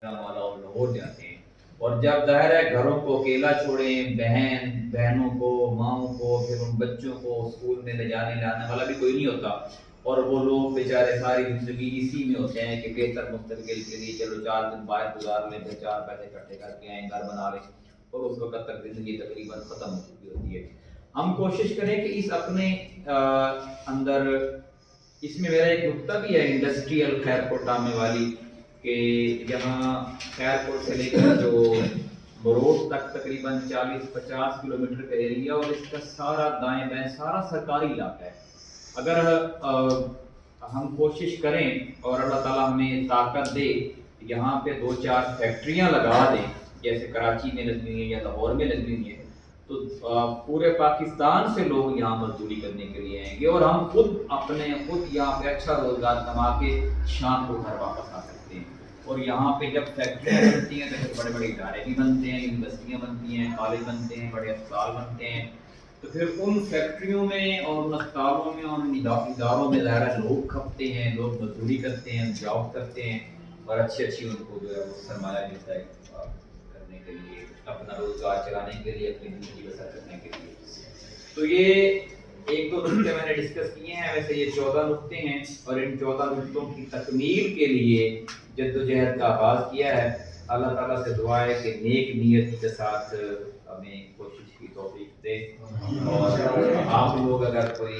والا ہو جاتے ہیں۔ اور جب ظاہر ہے گھروں کو اکیلا چھوڑیں، بہنوں کو، ماؤں کو، پھر ان بچوں کو اسکول میں لے جانے لانے والا بھی کوئی نہیں ہوتا، اور وہ لوگ بیچارے ساری زندگی اسی میں ہوتے ہیں کہ بہتر مستقبل کے لیے چلو 4 دن باہر گزار لیں، پھر 4 پیسے اکٹھے کر کے آئیں، گھر بنا لیں، اور اس وقت تک زندگی تقریباً ختم ہو چکی ہوتی ہے۔ ہم کوشش کریں کہ اس اپنے اندر، اس میں میرا ایک نقطہ بھی ہے انڈسٹریل خیرکوٹ ڈامے والی، کہ یہاں خیرکوٹ سے لے کر جو بروٹ تک تقریباً 40-50 کلومیٹر کا ایریا، اور اس کا سارا دائیں بائیں سارا سرکاری علاقہ ہے۔ اگر ہم کوشش کریں اور اللہ تعالیٰ ہمیں طاقت دے، یہاں پہ 2-4 فیکٹریاں لگا دیں، جیسے کراچی میں لگی ہوئی ہیں یا لاہور میں لگی ہوئی ہیں، تو پورے پاکستان سے لوگ یہاں مزدوری کرنے کے لیے آئیں گے، اور ہم خود یہاں پہ اچھا روزگار کما کے شام کو گھر واپس آ سکتے ہیں۔ اور یہاں پہ جب فیکٹریاں بنتی ہیں تو پھر بڑے بڑے ادارے بھی بنتے ہیں، یونیورسٹیاں بنتی ہیں، کالج بنتے ہیں، بڑے اسپتال بنتے ہیں، تو پھر ان فیکٹریوں میں اور ان اسپتالوں میں اور ان اداروں میں ظاہر لوگ کھپتے ہیں، لوگ مزدوری کرتے ہیں، جاب کرتے ہیں، اور اچھی ان کو جو ہے وہ سرمایہ ملتا ہے کرنے کے لیے، اپنا روزگار چلانے کے لیے، اپنی زندگی بسر کرنے کے لیے۔ تو یہ 1-2 نقطے میں نے ڈسکس کیے ہیں، ویسے یہ 14 نقطے ہیں، اور ان 14 نقطوں کی تکمیل کے لیے جدوجہد کا آغاز کیا ہے۔ اللہ تعالیٰ سے دعا ہے کہ نیک نیت کے ساتھ ہمیں کوشش کی توفیق دے، اور آپ لوگ اگر کوئی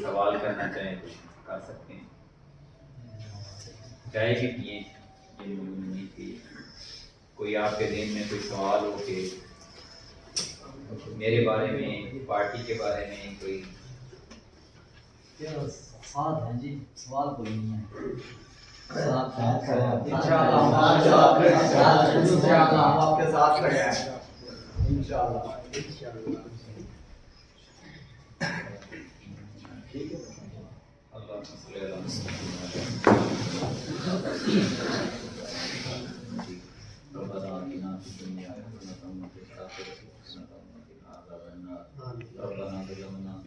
سوال کرنا چاہیں تو کر سکتے ہیں، چاہے کہ کیے کوئی آپ کے ذہن میں کوئی سوال ہو کہ میرے بارے میں، پارٹی کے بارے میں کوئی سوال ہے جی؟ سوال کوئی نہیں ہے۔ انشاءاللہ ہم آپ کے ساتھ کھڑے ہیں، انشاءاللہ۔ ٹھیک ہے، اللہ صلی اللہ علیہ وسلم۔ ربنا آتنا فی الدنیا حسنۃ وفی الآخرۃ حسنۃ وقنا عذاب النار۔ ربنا ظلمنا